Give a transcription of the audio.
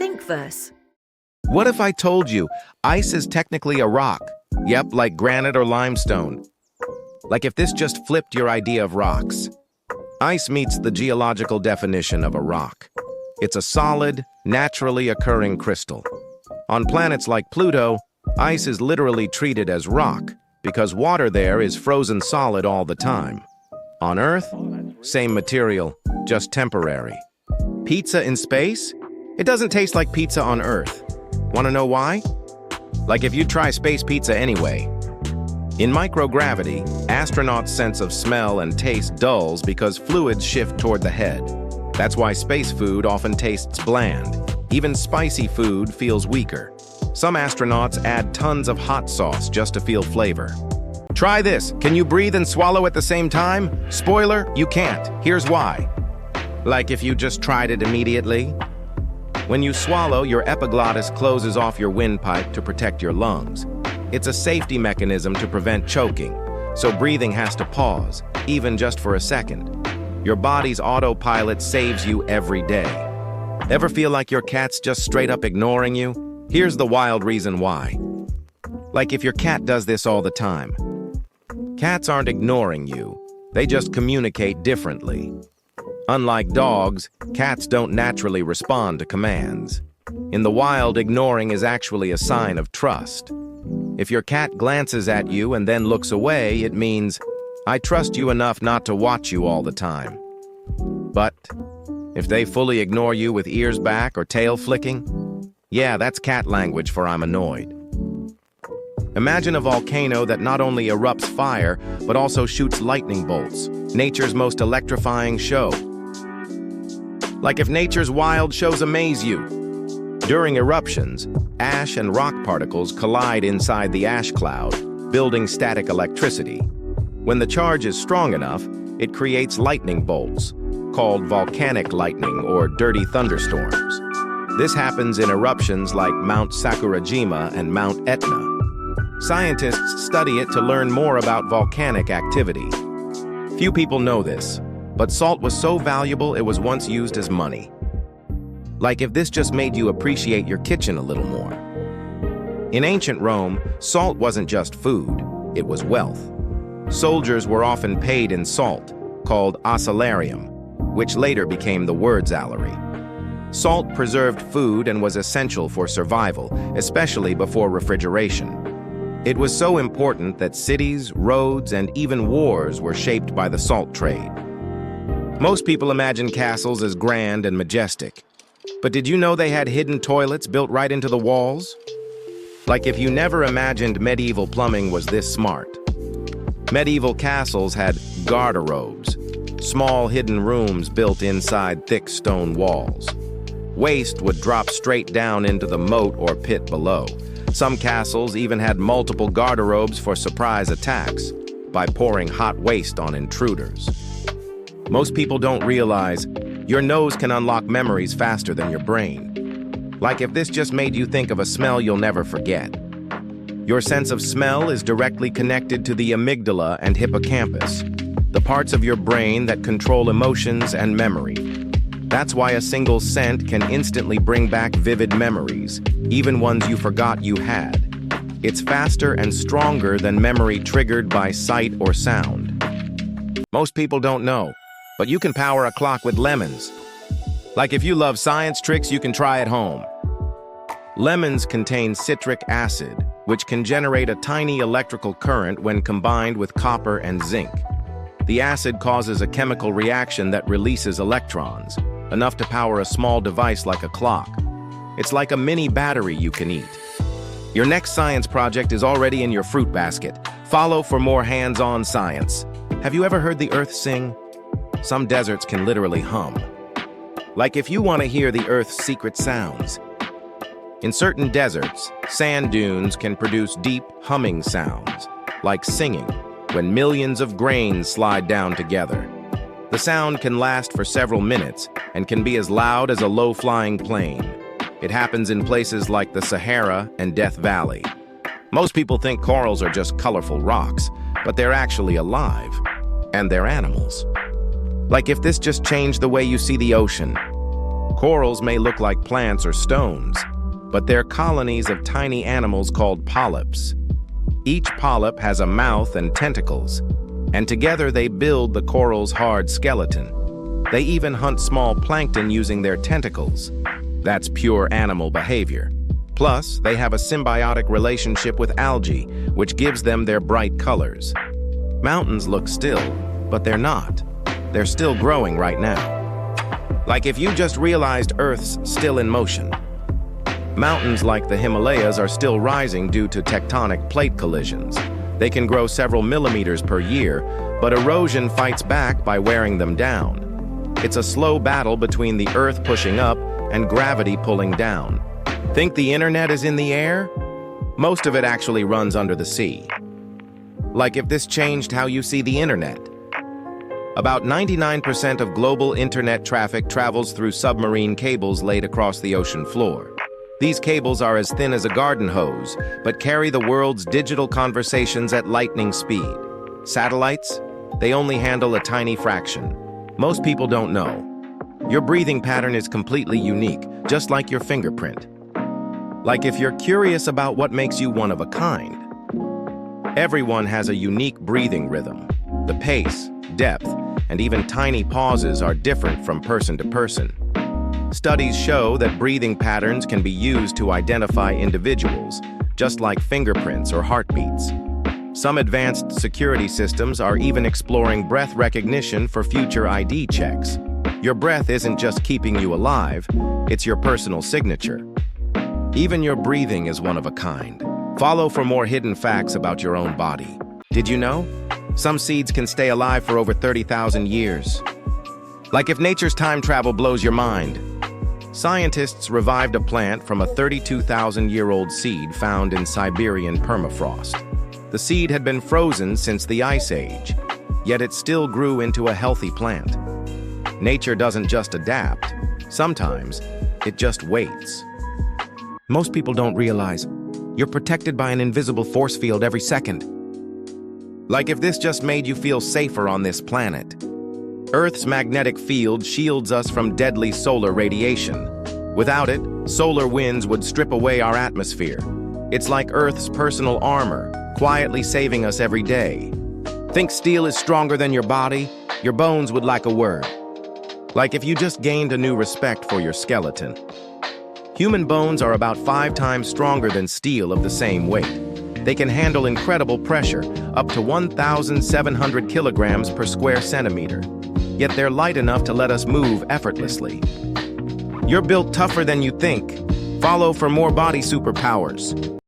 Thinkverse. What if I told you ice is technically a rock? Yep, like granite or limestone. Like if this just flipped your idea of rocks. Ice meets the geological definition of a rock. It's a solid, naturally occurring crystal. On planets like Pluto, ice is literally treated as rock because water there is frozen solid all the time. On Earth, same material, just temporary. Pizza in space? It doesn't taste like pizza on Earth. Want to know why? Like if you try space pizza anyway. In microgravity, astronauts' sense of smell and taste dulls because fluids shift toward the head. That's why space food often tastes bland. Even spicy food feels weaker. Some astronauts add tons of hot sauce just to feel flavor. Try this. Can you breathe and swallow at the same time? Spoiler, you can't. Here's why. Like if you just tried it immediately. When you swallow, your epiglottis closes off your windpipe to protect your lungs. It's a safety mechanism to prevent choking, so breathing has to pause, even just for a second. Your body's autopilot saves you every day. Ever feel like your cat's just straight up ignoring you? Here's the wild reason why. Like if your cat does this all the time. Cats aren't ignoring you, they just communicate differently. Unlike dogs, cats don't naturally respond to commands. In the wild, ignoring is actually a sign of trust. If your cat glances at you and then looks away, it means, I trust you enough not to watch you all the time. But if they fully ignore you with ears back or tail flicking, yeah, that's cat language for I'm annoyed. Imagine a volcano that not only erupts fire, but also shoots lightning bolts, nature's most electrifying show. Like if nature's wild shows amaze you. During eruptions, ash and rock particles collide inside the ash cloud, building static electricity. When the charge is strong enough, it creates lightning bolts, called volcanic lightning or dirty thunderstorms. This happens in eruptions like Mount Sakurajima and Mount Etna. Scientists study it to learn more about volcanic activity. Few people know this, but salt was so valuable it was once used as money. Like if this just made you appreciate your kitchen a little more. In ancient Rome, salt wasn't just food, it was wealth. Soldiers were often paid in salt, called ocelarium, which later became the word salary. Salt preserved food and was essential for survival, especially before refrigeration. It was so important that cities, roads, and even wars were shaped by the salt trade. Most people imagine castles as grand and majestic. But did you know they had hidden toilets built right into the walls? Like if you never imagined medieval plumbing was this smart. Medieval castles had garderobes, small hidden rooms built inside thick stone walls. Waste would drop straight down into the moat or pit below. Some castles even had multiple garderobes for surprise attacks by pouring hot waste on intruders. Most people don't realize your nose can unlock memories faster than your brain. Like if this just made you think of a smell you'll never forget. Your sense of smell is directly connected to the amygdala and hippocampus, the parts of your brain that control emotions and memory. That's why a single scent can instantly bring back vivid memories, even ones you forgot you had. It's faster and stronger than memory triggered by sight or sound. Most people don't know, but you can power a clock with lemons. Like if you love science tricks, you can try at home. Lemons contain citric acid, which can generate a tiny electrical current when combined with copper and zinc. The acid causes a chemical reaction that releases electrons, enough to power a small device like a clock. It's like a mini battery you can eat. Your next science project is already in your fruit basket. Follow for more hands-on science. Have you ever heard the earth sing? Some deserts can literally hum. Like if you want to hear the Earth's secret sounds. In certain deserts, sand dunes can produce deep, humming sounds, like singing, when millions of grains slide down together. The sound can last for several minutes and can be as loud as a low-flying plane. It happens in places like the Sahara and Death Valley. Most people think corals are just colorful rocks, but they're actually alive, and they're animals. Like if this just changed the way you see the ocean. Corals may look like plants or stones, but they're colonies of tiny animals called polyps. Each polyp has a mouth and tentacles, and together they build the coral's hard skeleton. They even hunt small plankton using their tentacles. That's pure animal behavior. Plus, they have a symbiotic relationship with algae, which gives them their bright colors. Mountains look still, but they're not. They're still growing right now. Like if you just realized Earth's still in motion. Mountains like the Himalayas are still rising due to tectonic plate collisions. They can grow several millimeters per year, but erosion fights back by wearing them down. It's a slow battle between the Earth pushing up and gravity pulling down. Think the internet is in the air? Most of it actually runs under the sea. Like if this changed how you see the internet. About 99% of global internet traffic travels through submarine cables laid across the ocean floor. These cables are as thin as a garden hose, but carry the world's digital conversations at lightning speed. Satellites? They only handle a tiny fraction. Most people don't know. Your breathing pattern is completely unique, just like your fingerprint. Like if you're curious about what makes you one of a kind. Everyone has a unique breathing rhythm. The pace, depth, and even tiny pauses are different from person to person. Studies show that breathing patterns can be used to identify individuals, just like fingerprints or heartbeats. Some advanced security systems are even exploring breath recognition for future ID checks. Your breath isn't just keeping you alive, it's your personal signature. Even your breathing is one of a kind. Follow for more hidden facts about your own body. Did you know? Some seeds can stay alive for over 30,000 years. Like if nature's time travel blows your mind. Scientists revived a plant from a 32,000-year-old seed found in Siberian permafrost. The seed had been frozen since the Ice Age, yet it still grew into a healthy plant. Nature doesn't just adapt. Sometimes, it just waits. Most people don't realize you're protected by an invisible force field every second. Like if this just made you feel safer on this planet. Earth's magnetic field shields us from deadly solar radiation. Without it, solar winds would strip away our atmosphere. It's like Earth's personal armor, quietly saving us every day. Think steel is stronger than your body? Your bones would like a word. Like if you just gained a new respect for your skeleton. Human bones are about 5 times stronger than steel of the same weight. They can handle incredible pressure, up to 1,700 kilograms per square centimeter. Yet they're light enough to let us move effortlessly. You're built tougher than you think. Follow for more body superpowers.